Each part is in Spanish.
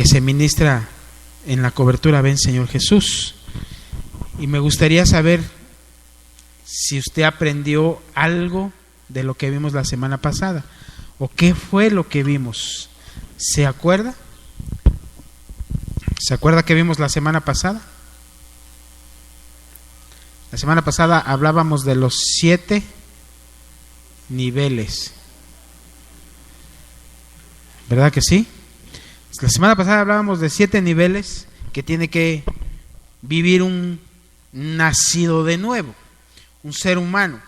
se ministra en la cobertura Ven Señor Jesús. Y me gustaría saber si usted aprendió algo de lo que vimos la semana pasada, o qué fue lo que vimos. ¿Se acuerda? ¿Se acuerda que vimos la semana pasada? La semana pasada hablábamos de los 7 niveles, ¿verdad que sí? La semana pasada hablábamos de 7 niveles que tiene que vivir un nacido de nuevo, un ser humano.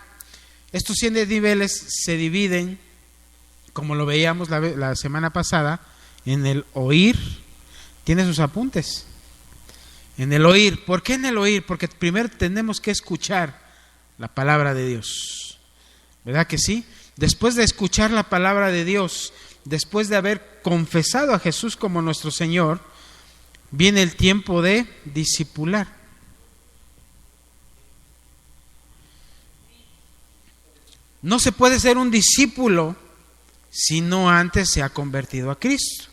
Estos 7 niveles se dividen, como lo veíamos la semana pasada, en el oír. Tiene sus apuntes. En el oír. ¿Por qué en el oír? Porque primero tenemos que escuchar la palabra de Dios, ¿verdad que sí? Después de escuchar la palabra de Dios, después de haber confesado a Jesús como nuestro Señor, viene el tiempo de discipular. No se puede ser un discípulo si no antes se ha convertido a Cristo.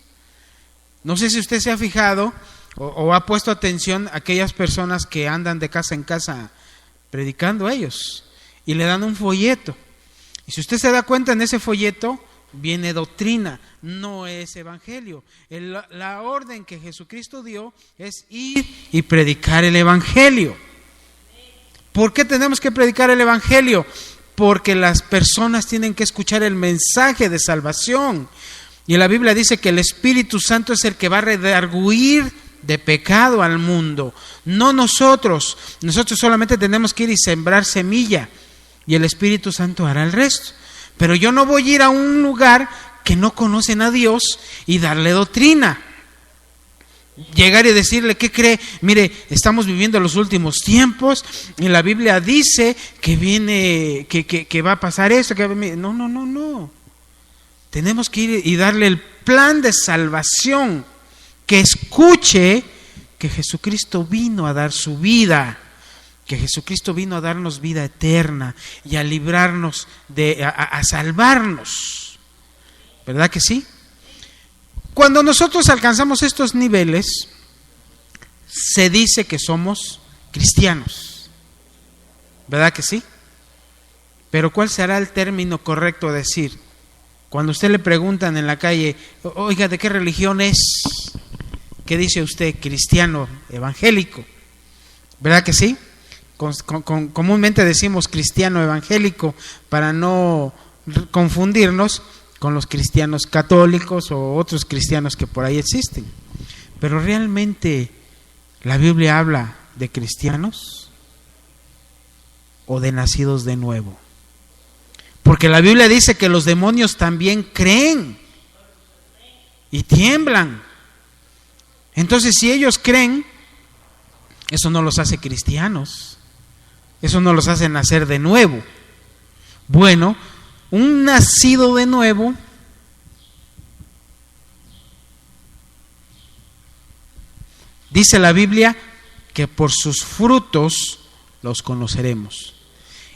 No sé si usted se ha fijado o ha puesto atención a aquellas personas que andan de casa en casa predicando a ellos y le dan un folleto. Y si usted se da cuenta, en ese folleto viene doctrina, no es evangelio. La orden que Jesucristo dio es ir y predicar el evangelio. ¿Por qué tenemos que predicar el evangelio? Porque las personas tienen que escuchar el mensaje de salvación. Y la Biblia dice que el Espíritu Santo es el que va a redarguir de pecado al mundo, no nosotros. Nosotros solamente tenemos que ir y sembrar semilla, y el Espíritu Santo hará el resto. Pero yo no voy a ir a un lugar que no conocen a Dios y darle doctrina. Llegar y decirle, ¿qué cree? Mire, estamos viviendo los últimos tiempos y la Biblia dice que viene, que va a pasar esto. No. Tenemos que ir y darle el plan de salvación, que escuche que Jesucristo vino a dar su vida, que Jesucristo vino a darnos vida eterna y a librarnos, a salvarnos. ¿Verdad que sí? Cuando nosotros alcanzamos estos niveles, se dice que somos cristianos. ¿Verdad que sí? Pero ¿cuál será el término correcto a decir? Cuando usted le preguntan en la calle, oiga, ¿de qué religión es? ¿Qué dice usted? Cristiano evangélico. ¿Verdad que sí? Comúnmente decimos cristiano evangélico para no confundirnos con los cristianos católicos o otros cristianos que por ahí existen. Pero realmente la Biblia habla de cristianos o de nacidos de nuevo. Porque la Biblia dice que los demonios también creen y tiemblan. Entonces, si ellos creen, eso no los hace cristianos. Eso no los hace nacer de nuevo. Bueno, un nacido de nuevo dice la Biblia que por sus frutos los conoceremos.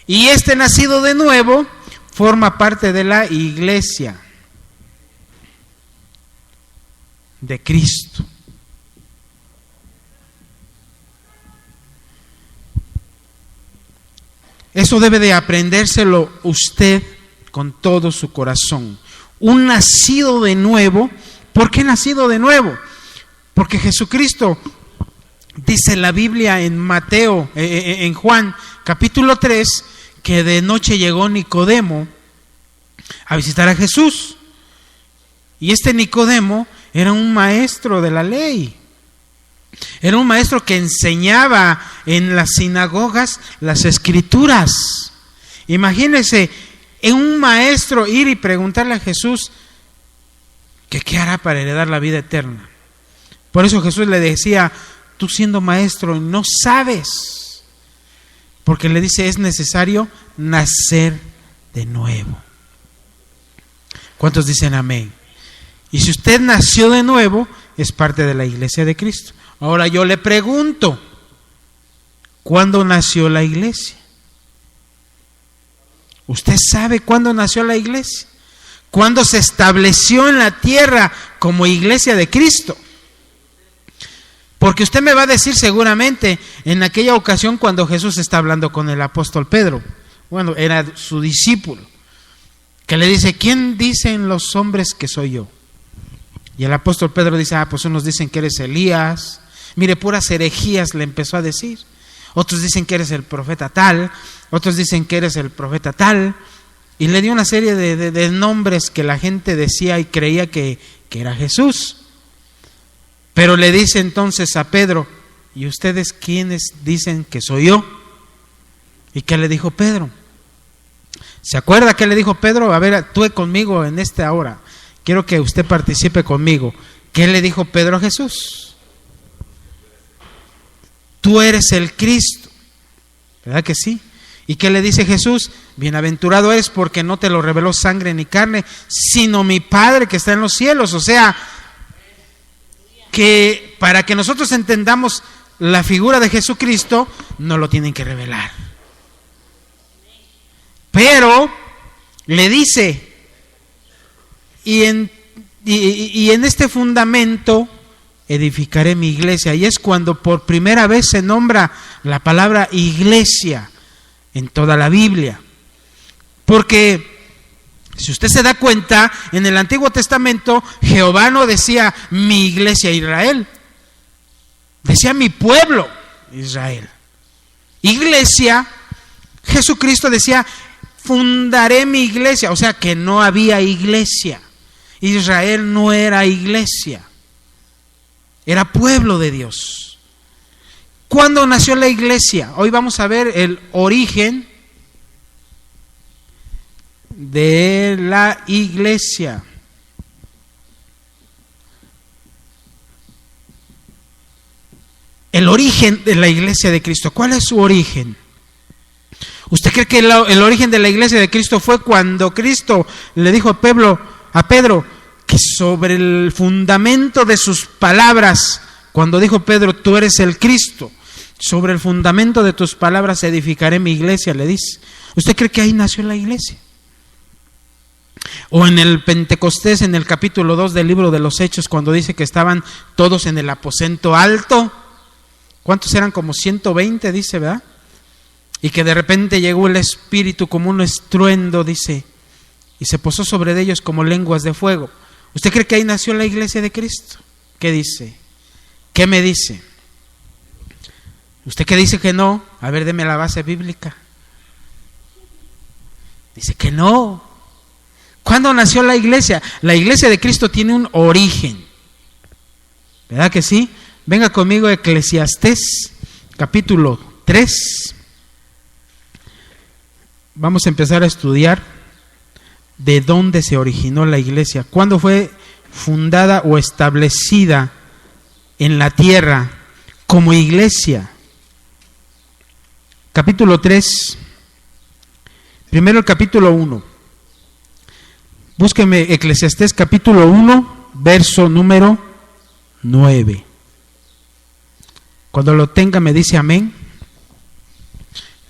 Y este nacido de nuevo forma parte de la iglesia de Cristo. Eso debe de aprendérselo usted con todo su corazón. Un nacido de nuevo. ¿Por qué nacido de nuevo? Porque Jesucristo, dice la Biblia en Mateo, en Juan capítulo 3, que de noche llegó Nicodemo a visitar a Jesús. Y este Nicodemo era un maestro de la ley. Era un maestro que enseñaba en las sinagogas las escrituras. Imagínense, un maestro ir y preguntarle a Jesús que qué hará para heredar la vida eterna. Por eso Jesús le decía, tú siendo maestro no sabes, porque le dice, es necesario nacer de nuevo. ¿Cuántos dicen amén? Y si usted nació de nuevo, es parte de la iglesia de Cristo. Ahora yo le pregunto, ¿cuándo nació la iglesia? ¿Usted sabe cuándo nació la iglesia? ¿Cuándo se estableció en la tierra como iglesia de Cristo? Porque usted me va a decir seguramente en aquella ocasión cuando Jesús está hablando con el apóstol Pedro, bueno, era su discípulo, que le dice, ¿quién dicen los hombres que soy yo? Y el apóstol Pedro dice, pues unos dicen que eres Elías, mire, puras herejías le empezó a decir. Otros dicen que eres el profeta tal, otros dicen que eres el profeta tal, y le dio una serie de nombres que la gente decía y creía que era Jesús. Pero le dice entonces a Pedro, ¿y ustedes quiénes dicen que soy yo? ¿Y qué le dijo Pedro? ¿Se acuerda qué le dijo Pedro? A ver, actúe conmigo en esta hora. Quiero que usted participe conmigo. ¿Qué le dijo Pedro a Jesús? Tú eres el Cristo. ¿Verdad que sí? ¿Y qué le dice Jesús? Bienaventurado eres porque no te lo reveló sangre ni carne, sino mi Padre que está en los cielos. O sea, que para que nosotros entendamos la figura de Jesucristo, no lo tienen que revelar. Pero le dice, y en este fundamento edificaré mi iglesia. Y es cuando por primera vez se nombra la palabra iglesia en toda la Biblia. Porque si usted se da cuenta, en el Antiguo Testamento Jehová no decía mi iglesia Israel, decía mi pueblo Israel. Iglesia, Jesucristo decía fundaré mi iglesia, o sea que no había iglesia. Israel no era iglesia, era pueblo de Dios. ¿Cuándo nació la iglesia? Hoy vamos a ver el origen de la iglesia. El origen de la iglesia de Cristo. ¿Cuál es su origen? ¿Usted cree que el origen de la iglesia de Cristo fue cuando Cristo le dijo a Pedro que sobre el fundamento de sus palabras, cuando dijo Pedro, tú eres el Cristo, sobre el fundamento de tus palabras edificaré mi iglesia, le dice? ¿Usted cree que ahí nació la iglesia? O en el Pentecostés, en el capítulo 2 del libro de los Hechos, cuando dice que estaban todos en el aposento alto. ¿Cuántos eran? Como 120, dice, ¿verdad? Y que de repente llegó el Espíritu como un estruendo, dice, y se posó sobre ellos como lenguas de fuego. ¿Usted cree que ahí nació la iglesia de Cristo? ¿Qué dice? ¿Qué me dice? ¿Usted qué dice que no? A ver, deme la base bíblica. Dice que no. ¿Cuándo nació la iglesia? La iglesia de Cristo tiene un origen. ¿Verdad que sí? Venga conmigo a Eclesiastés, capítulo 3. Vamos a empezar a estudiar de dónde se originó la iglesia. ¿Cuándo fue fundada o establecida en la tierra como iglesia? Capítulo 3. Primero el capítulo 1. Búsqueme Eclesiastés capítulo 1, verso número 9. Cuando lo tenga me dice amén.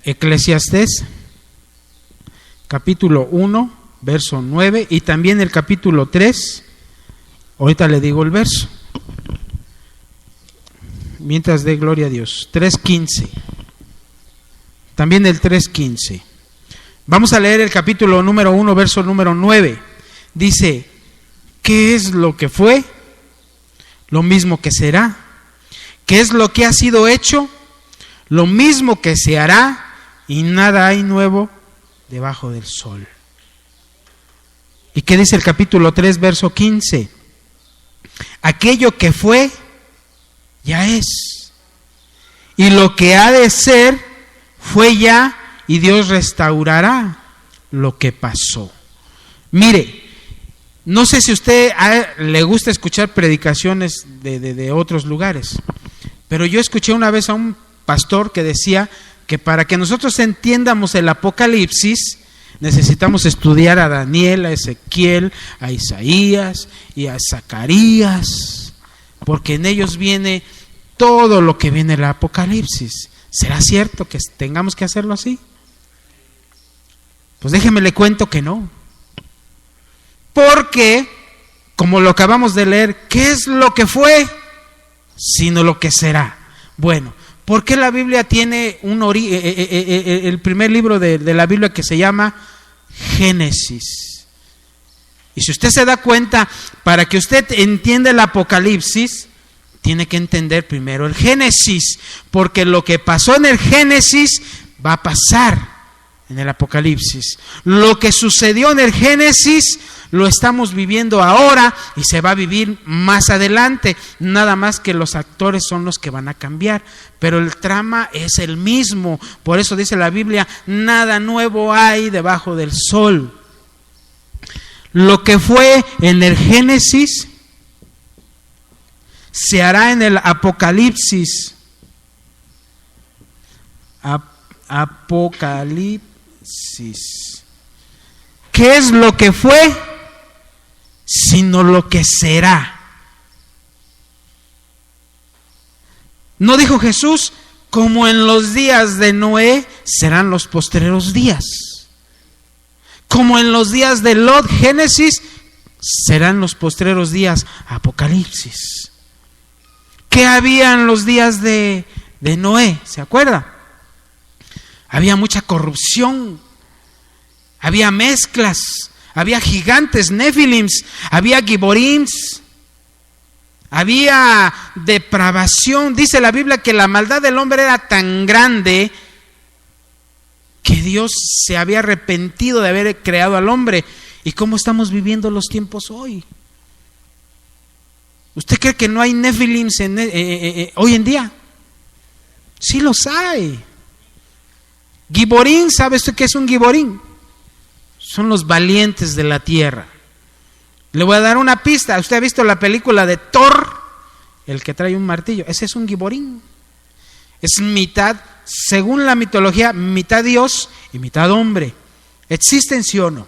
Eclesiastés capítulo 1, verso 9, y también el capítulo 3. Ahorita le digo el verso. Mientras dé gloria a Dios. 3:15. También el 3:15. Vamos a leer el capítulo número 1, verso número 9. Dice, ¿qué es lo que fue? Lo mismo que será. ¿Qué es lo que ha sido hecho? Lo mismo que se hará, y nada hay nuevo debajo del sol. ¿Y qué dice el capítulo 3, verso 15? Aquello que fue, ya es. Y lo que ha de ser, fue ya, y Dios restaurará lo que pasó. Mire, no sé si a usted le gusta escuchar predicaciones de otros lugares, pero yo escuché una vez a un pastor que decía que para que nosotros entiendamos el Apocalipsis, necesitamos estudiar a Daniel, a Ezequiel, a Isaías y a Zacarías, porque en ellos viene todo lo que viene el Apocalipsis. ¿Será cierto que tengamos que hacerlo así? Pues déjeme le cuento que no. Porque, como lo acabamos de leer, ¿qué es lo que fue? sino lo que será. Bueno, ¿por qué la Biblia tiene el primer libro de la Biblia que se llama Génesis? Y si usted se da cuenta, para que usted entienda el Apocalipsis, tiene que entender primero el Génesis, porque lo que pasó en el Génesis va a pasar en el Apocalipsis. Lo que sucedió en el Génesis lo estamos viviendo ahora y se va a vivir más adelante, nada más que los actores son los que van a cambiar, pero el trama es el mismo. Por eso dice la Biblia, nada nuevo hay debajo del sol. Lo que fue en el Génesis se hará en el Apocalipsis. Apocalipsis. ¿Qué es lo que fue? Sino lo que será. ¿No dijo Jesús? Como en los días de Noé serán los postreros días. Como en los días de Lot, Génesis, serán los postreros días, Apocalipsis. ¿Qué había en los días de Noé? ¿Se acuerda? Había mucha corrupción, había mezclas, había gigantes, Nefilims, había Giborims, había depravación. Dice la Biblia que la maldad del hombre era tan grande que Dios se había arrepentido de haber creado al hombre. ¿Y cómo estamos viviendo los tiempos hoy? ¿Usted cree que no hay Nefilims hoy en día? Sí los hay. Giborín, ¿sabe usted qué es un Giborín? Son los valientes de la tierra. Le voy a dar una pista. ¿Usted ha visto la película de Thor? El que trae un martillo. Ese es un Giborín. Es mitad, según la mitología, mitad Dios y mitad hombre. ¿Existen, sí o no?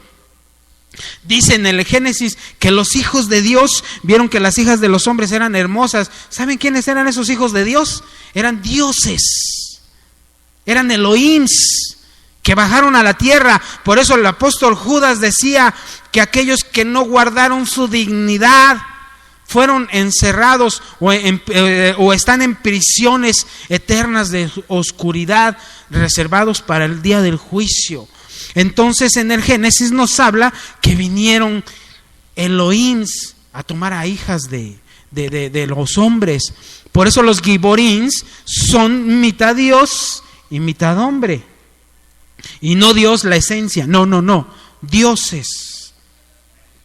Dice en el Génesis que los hijos de Dios vieron que las hijas de los hombres eran hermosas. ¿Saben quiénes eran esos hijos de Dios? Eran dioses. Eran Elohims que bajaron a la tierra. Por eso el apóstol Judas decía que aquellos que no guardaron su dignidad fueron encerrados o están en prisiones eternas de oscuridad, reservados para el día del juicio. Entonces en el Génesis nos habla que vinieron Elohims a tomar a hijas de los hombres. Por eso los Giborins son mitad Dios y mitad hombre. Y no Dios la esencia, no, dioses.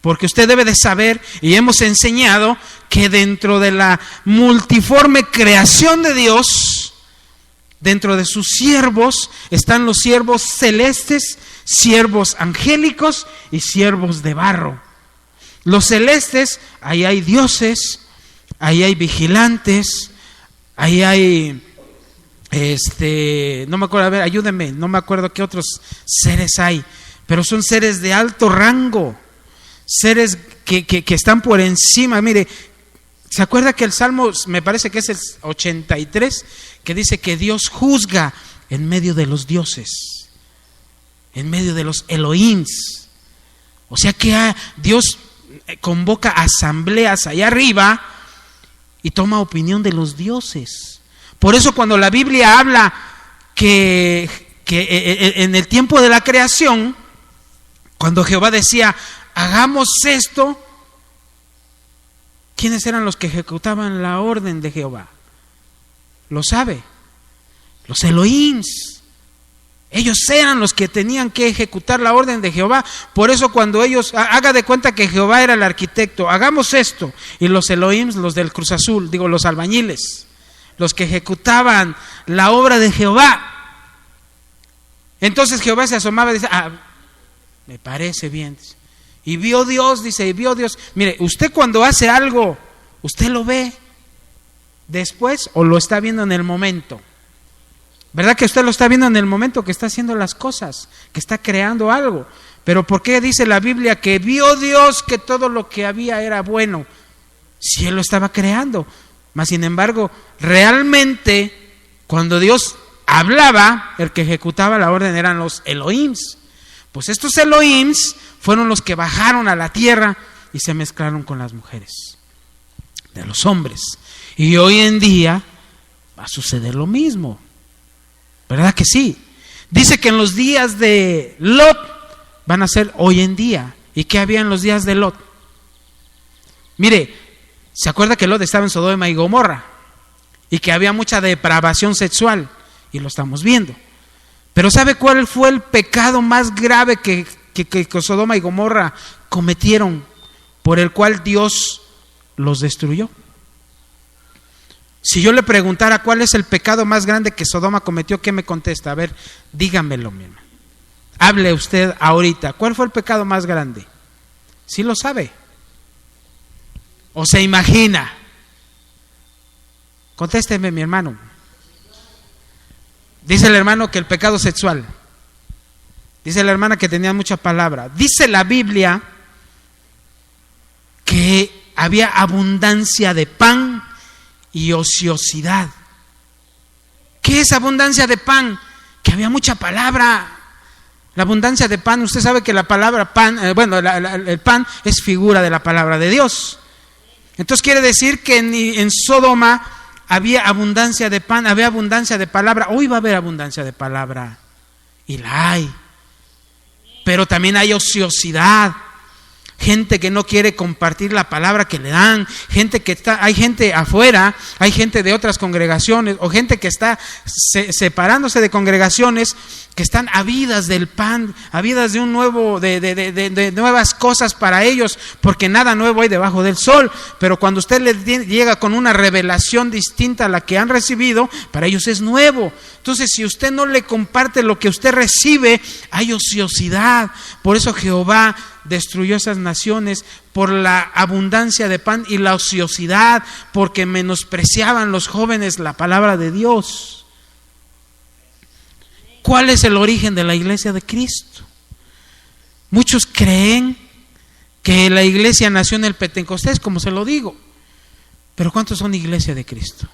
Porque usted debe de saber, y hemos enseñado, que dentro de la multiforme creación de Dios, dentro de sus siervos, están los siervos celestes, siervos angélicos y siervos de barro. Los celestes, ahí hay dioses, ahí hay vigilantes, ahí hay no me acuerdo, a ver, ayúdenme, no me acuerdo qué otros seres hay, pero son seres de alto rango, seres que están por encima. Mire, ¿se acuerda que el Salmo, me parece que es el 83, que dice que Dios juzga en medio de los dioses, en medio de los Elohims? O sea que Dios convoca asambleas allá arriba y toma opinión de los dioses. Por eso cuando la Biblia habla que en el tiempo de la creación, cuando Jehová decía, hagamos esto, ¿quiénes eran los que ejecutaban la orden de Jehová? Lo sabe, los Elohims. Ellos eran los que tenían que ejecutar la orden de Jehová. Por eso cuando ellos, haga de cuenta que Jehová era el arquitecto, hagamos esto, y los Elohims, los del Cruz Azul, los albañiles, los que ejecutaban la obra de Jehová. Entonces Jehová se asomaba y dice, me parece bien. Y vio Dios, mire, usted cuando hace algo, ¿usted lo ve después o lo está viendo en el momento? ¿Verdad que usted lo está viendo en el momento que está haciendo las cosas, que está creando algo? Pero ¿por qué dice la Biblia que vio Dios que todo lo que había era bueno? Si Él lo estaba creando. Mas sin embargo, realmente, cuando Dios hablaba, el que ejecutaba la orden eran los Elohims. Pues estos Elohims fueron los que bajaron a la tierra y se mezclaron con las mujeres de los hombres. Y hoy en día va a suceder lo mismo. ¿Verdad que sí? Dice que en los días de Lot van a ser hoy en día. ¿Y qué había en los días de Lot? Mire, ¿se acuerda que Lot estaba en Sodoma y Gomorra? Y que había mucha depravación sexual. Y lo estamos viendo. Pero ¿sabe cuál fue el pecado más grave que Sodoma y Gomorra cometieron, por el cual Dios los destruyó? Si yo le preguntara cuál es el pecado más grande que Sodoma cometió, ¿qué me contesta? A ver, dígamelo, mi hermano. Hable usted ahorita. ¿Cuál fue el pecado más grande? ¿Sí lo sabe? ¿O se imagina? Contésteme, mi hermano. Dice el hermano que el pecado sexual. Dice la hermana que tenía mucha palabra. Dice la Biblia que había abundancia de pan y ociosidad. ¿Qué es abundancia de pan? Que había mucha palabra. La abundancia de pan, usted sabe que la palabra pan, el pan es figura de la palabra de Dios. Entonces quiere decir que en Sodoma había abundancia de pan, había abundancia de palabra. Hoy va a haber abundancia de palabra, y la hay. Pero también hay ociosidad. Gente que no quiere compartir la palabra que le dan, hay gente afuera, hay gente de otras congregaciones, o gente que está separándose de congregaciones, que están ávidas del pan, ávidas de un nuevo, de nuevas cosas para ellos, porque nada nuevo hay debajo del sol. Pero cuando usted les llega con una revelación distinta a la que han recibido, para ellos es nuevo. Entonces, si usted no le comparte lo que usted recibe, hay ociosidad. Por eso Jehová destruyó esas naciones, por la abundancia de pan y la ociosidad, porque menospreciaban los jóvenes la palabra de Dios. ¿Cuál es el origen de la iglesia de Cristo? Muchos creen que la iglesia nació en el Pentecostés, como se lo digo. Pero ¿cuántos son iglesia de Cristo?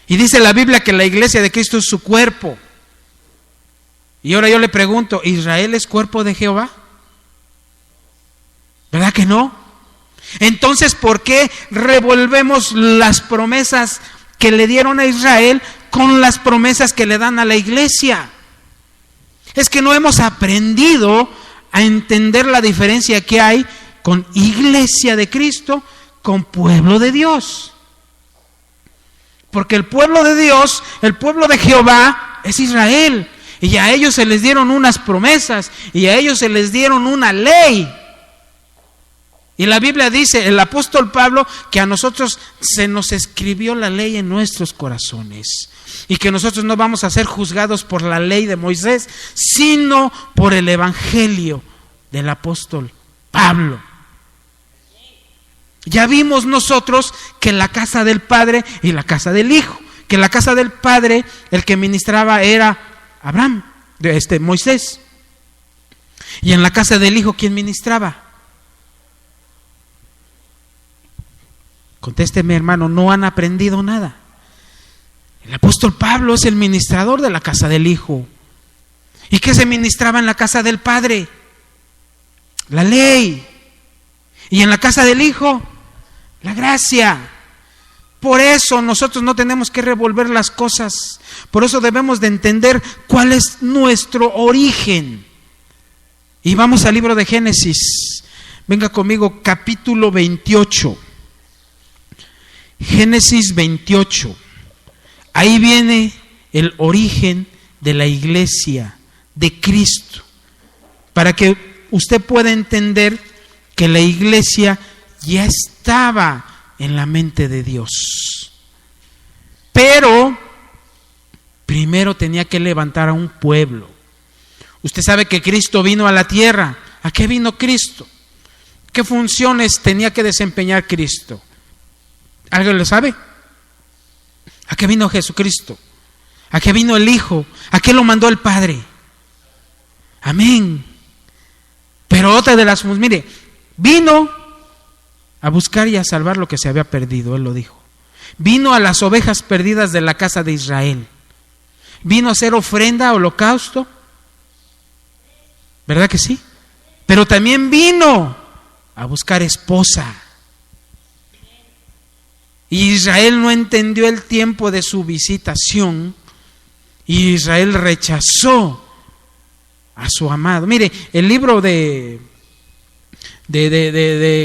Y dice la Biblia que la iglesia de Cristo es su cuerpo. Y ahora yo le pregunto, ¿Israel es cuerpo de Jehová? ¿Verdad que no? Entonces, ¿por qué revolvemos las promesas que le dieron a Israel con las promesas que le dan a la iglesia? Es que no hemos aprendido a entender la diferencia que hay con iglesia de Cristo, con pueblo de Dios. Porque el pueblo de Dios, el pueblo de Jehová, es Israel. Y a ellos se les dieron unas promesas, y a ellos se les dieron una ley. Y la Biblia dice, el apóstol Pablo, que a nosotros se nos escribió la ley en nuestros corazones, y que nosotros no vamos a ser juzgados por la ley de Moisés, sino por el evangelio del apóstol Pablo. Ya vimos nosotros que la casa del Padre y la casa del Hijo, que la casa del Padre, el que ministraba era Abraham, Moisés. Y en la casa del Hijo, ¿quién ministraba? Contésteme, hermano, no han aprendido nada. El apóstol Pablo es el ministrador de la casa del Hijo. ¿Y qué se ministraba en la casa del Padre? La ley. Y en la casa del Hijo, la gracia. Por eso nosotros no tenemos que revolver las cosas. Por eso debemos de entender cuál es nuestro origen. Y vamos al libro de Génesis. Venga conmigo, capítulo 28. Génesis 28. Ahí viene el origen de la iglesia de Cristo, para que usted pueda entender que la iglesia ya estaba en la mente de Dios. Pero primero tenía que levantar a un pueblo. Usted sabe que Cristo vino a la tierra. ¿A qué vino Cristo? ¿Qué funciones tenía que desempeñar Cristo? ¿Alguien lo sabe? ¿A qué vino Jesucristo? ¿A qué vino el Hijo? ¿A qué lo mandó el Padre? Amén. Pero otra de las, mire, vino a buscar y a salvar lo que se había perdido, Él lo dijo. Vino a las ovejas perdidas de la casa de Israel. Vino a hacer ofrenda, holocausto. ¿Verdad que sí? Pero también vino a buscar esposa. Y Israel no entendió el tiempo de su visitación. Y Israel rechazó a su amado. Mire, el libro de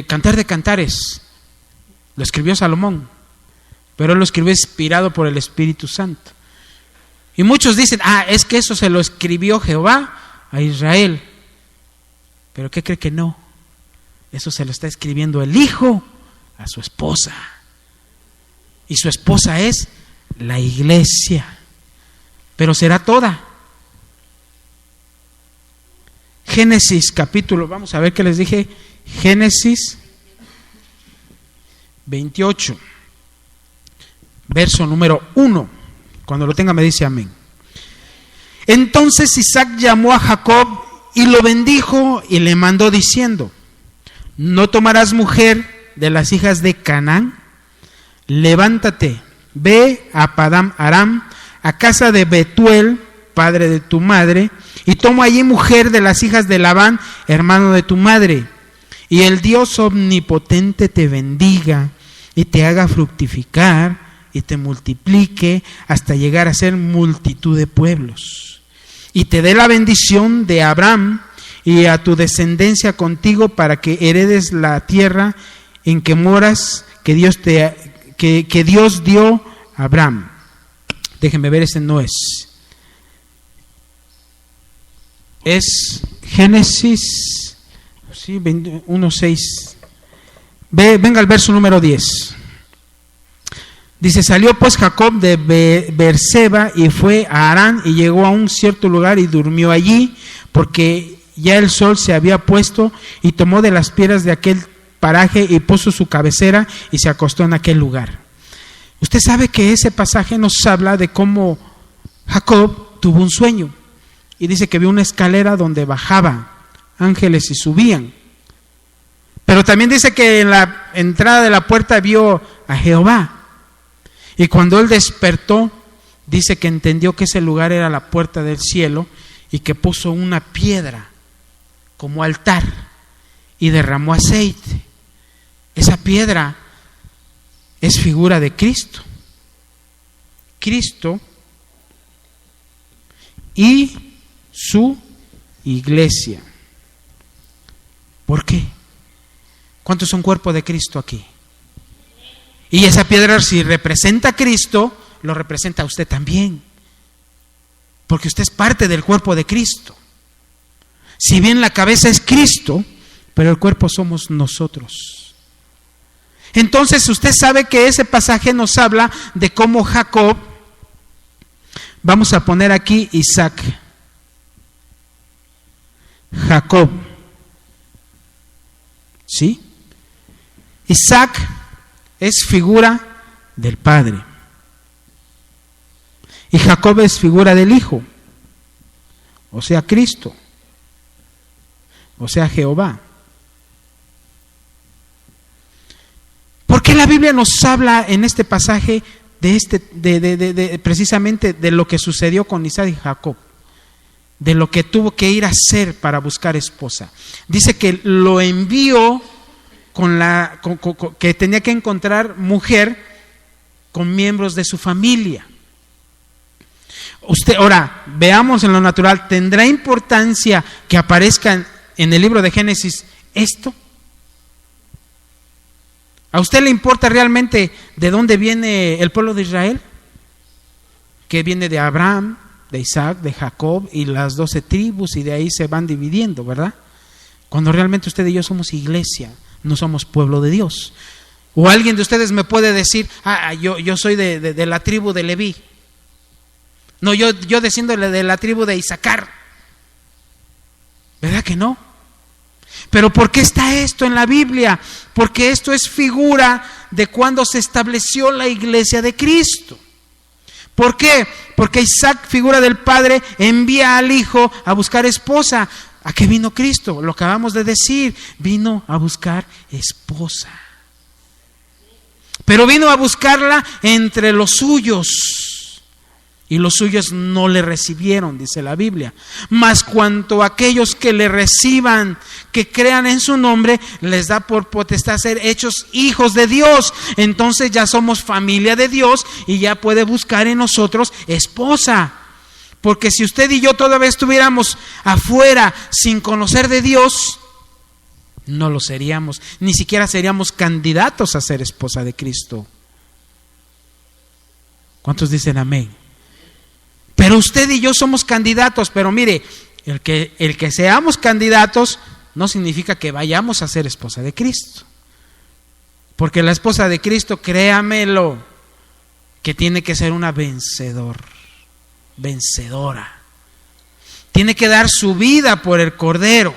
Cantar de Cantares lo escribió Salomón, pero él lo escribió inspirado por el Espíritu Santo. Y muchos dicen, es que eso se lo escribió Jehová a Israel. Pero ¿qué cree que no? Eso se lo está escribiendo el hijo a su esposa. Y su esposa es la iglesia. Pero será toda. Génesis capítulo, vamos a ver qué les dije. Génesis 28, verso número 1. Cuando lo tenga me dice amén. Entonces Isaac llamó a Jacob y lo bendijo y le mandó diciendo: no tomarás mujer de las hijas de Canaán. Levántate, ve a Padán Aram, a casa de Betuel, padre de tu madre, y toma allí mujer de las hijas de Labán, hermano de tu madre. Y el Dios omnipotente te bendiga y te haga fructificar y te multiplique hasta llegar a ser multitud de pueblos. Y te dé la bendición de Abraham y a tu descendencia contigo, para que heredes la tierra en que moras, que Dios dio a Abraham. Déjenme ver, ese no es. Es Génesis 1:6. Venga al verso número 10. Dice: salió pues Jacob de Beerseba y fue a Harán, y llegó a un cierto lugar y durmió allí, porque ya el sol se había puesto, y tomó de las piedras de aquel paraje y puso su cabecera y se acostó en aquel lugar. Usted sabe que ese pasaje nos habla de cómo Jacob tuvo un sueño, y dice que vio una escalera donde bajaban ángeles y subían. Pero también dice que en la entrada de la puerta vio a Jehová. Y cuando él despertó, dice que entendió que ese lugar era la puerta del cielo, y que puso una piedra como altar y derramó aceite. Esa piedra es figura de Cristo. Cristo y su iglesia. ¿Por qué? ¿Cuántos son cuerpo de Cristo aquí? Y esa piedra, si representa a Cristo, lo representa a usted también, porque usted es parte del cuerpo de Cristo. Si bien la cabeza es Cristo, pero el cuerpo somos nosotros. Entonces usted sabe que ese pasaje nos habla de cómo Jacob, vamos a poner aquí Isaac, Jacob, ¿sí? Isaac es figura del Padre y Jacob es figura del Hijo, o sea, Cristo, o sea, Jehová. ¿Por qué la Biblia nos habla en este pasaje de precisamente de lo que sucedió con Isaac y Jacob? De lo que tuvo que ir a hacer para buscar esposa. Dice que lo envió que tenía que encontrar mujer con miembros de su familia. Ahora, veamos en lo natural, ¿tendrá importancia que aparezca en el libro de Génesis esto? ¿A usted le importa realmente de dónde viene el pueblo de Israel? Que viene de Abraham, de Isaac, de Jacob y las 12 tribus, y de ahí se van dividiendo, ¿verdad? Cuando realmente usted y yo somos iglesia, no somos pueblo de Dios. O alguien de ustedes me puede decir: yo soy de la tribu de Leví. No, yo desciendo de la tribu de Isaacar. ¿Verdad que no? Pero ¿por qué está esto en la Biblia? Porque esto es figura de cuando se estableció la iglesia de Cristo. ¿Por qué? Porque Isaac, figura del Padre, envía al Hijo a buscar esposa. ¿A qué vino Cristo? Lo acabamos de decir, vino a buscar esposa. Pero vino a buscarla entre los suyos. y los suyos no le recibieron, dice la Biblia. Mas cuanto a aquellos que le reciban, que crean en su nombre, les da por potestad ser hechos hijos de Dios. Entonces ya somos familia de Dios y ya puede buscar en nosotros esposa. Porque si usted y yo todavía estuviéramos afuera sin conocer de Dios, no lo seríamos, ni siquiera seríamos candidatos a ser esposa de Cristo. ¿Cuántos dicen amén? Pero usted y yo somos candidatos, pero mire, el que seamos candidatos no significa que vayamos a ser esposa de Cristo. Porque la esposa de Cristo, créamelo, que tiene que ser una vencedora. Tiene que dar su vida por el Cordero.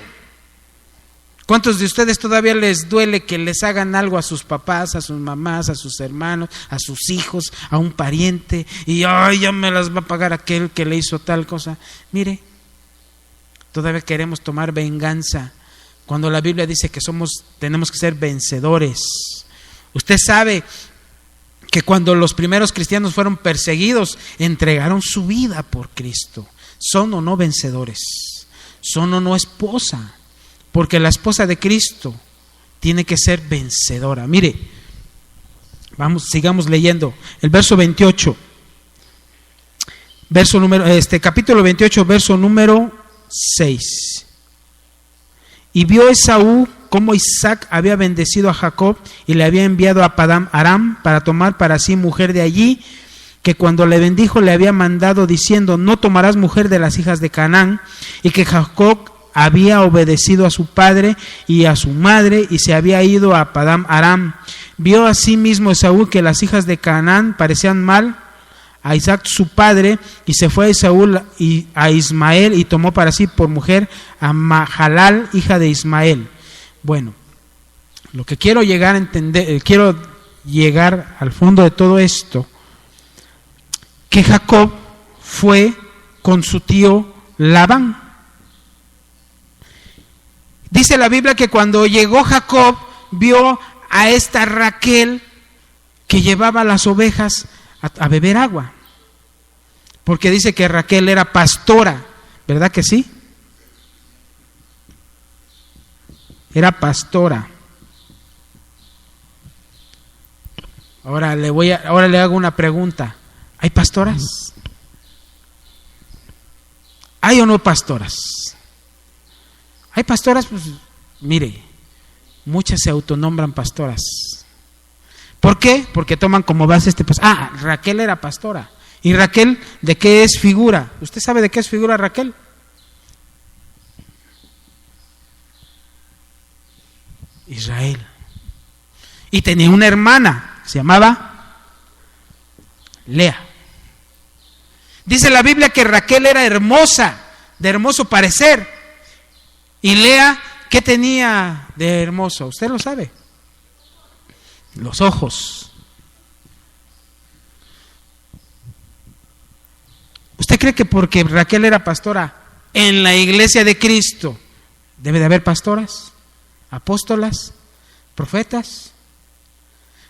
¿Cuántos de ustedes todavía les duele que les hagan algo a sus papás, a sus mamás, a sus hermanos, a sus hijos, a un pariente? Y ay, ya me las va a pagar aquel que le hizo tal cosa. Mire, todavía queremos tomar venganza cuando la Biblia dice que tenemos que ser vencedores. Usted sabe que cuando los primeros cristianos fueron perseguidos, entregaron su vida por Cristo. ¿Son o no vencedores? ¿Son o no esposa? Porque la esposa de Cristo tiene que ser vencedora. Mire, sigamos leyendo. El verso 28. Capítulo 28, verso número 6. Y vio Esaú cómo Isaac había bendecido a Jacob y le había enviado a Padán Aram para tomar para sí mujer de allí, que cuando le bendijo le había mandado diciendo: no tomarás mujer de las hijas de Canaán, y que Jacob había obedecido a su padre y a su madre y se había ido a Padán Aram. Vio asimismo Esaú que las hijas de Canaán parecían mal a Isaac su padre, y se fue a Esaú y a Ismael y tomó para sí por mujer a Mahalal, hija de Ismael. Bueno, lo que quiero llegar a entender, quiero llegar al fondo de todo esto, que Jacob fue con su tío Labán. Dice la Biblia que cuando llegó Jacob, vio a esta Raquel que llevaba las ovejas a beber agua. Porque dice que Raquel era pastora, ¿verdad que sí? Era pastora. Ahora le hago una pregunta. ¿Hay pastoras? ¿Hay o no pastoras? Hay pastoras, pues mire, muchas se autonombran pastoras. ¿Por qué? Porque toman como base Raquel era pastora. ¿Y Raquel de qué es figura? ¿Usted sabe de qué es figura Raquel? Israel. Y tenía una hermana, se llamaba Lea. Dice la Biblia que Raquel era hermosa, de hermoso parecer. Y Lea, ¿qué tenía de hermoso? ¿Usted lo sabe? Los ojos. ¿Usted cree que porque Raquel era pastora en la iglesia de Cristo debe de haber pastoras, apóstolas, profetas?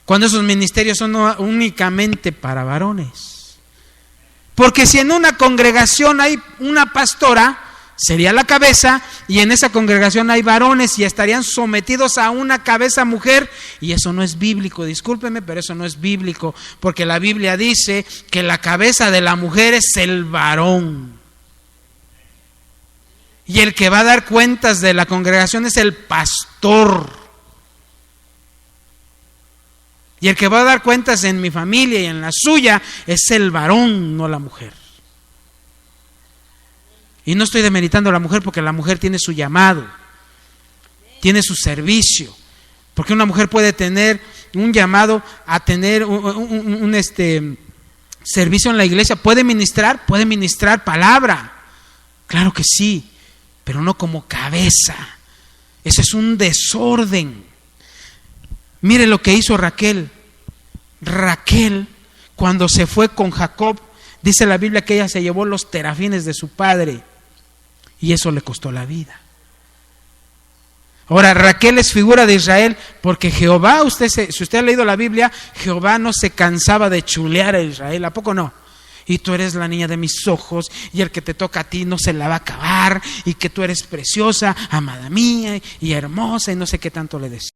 Cuando esos ministerios son únicamente para varones. Porque si en una congregación hay una pastora, sería la cabeza, y en esa congregación hay varones y estarían sometidos a una cabeza mujer, y eso no es bíblico. Discúlpeme, pero eso no es bíblico, porque la Biblia dice que la cabeza de la mujer es el varón, y el que va a dar cuentas de la congregación es el pastor, y el que va a dar cuentas en mi familia y en la suya es el varón, no la mujer. Y no estoy demeritando a la mujer, porque la mujer tiene su llamado, tiene su servicio. Porque una mujer puede tener un llamado a tener un servicio en la iglesia. Puede ministrar palabra. Claro que sí, pero no como cabeza. Eso es un desorden. Mire lo que hizo Raquel. Raquel, cuando se fue con Jacob, dice la Biblia que ella se llevó los terafines de su padre. Y eso le costó la vida. Ahora, Raquel es figura de Israel, porque Jehová, si usted ha leído la Biblia, Jehová no se cansaba de chulear a Israel, ¿a poco no? y tú eres la niña de mis ojos, y el que te toca a ti no se la va a acabar, y que tú eres preciosa, amada mía y hermosa, y no sé qué tanto le decía.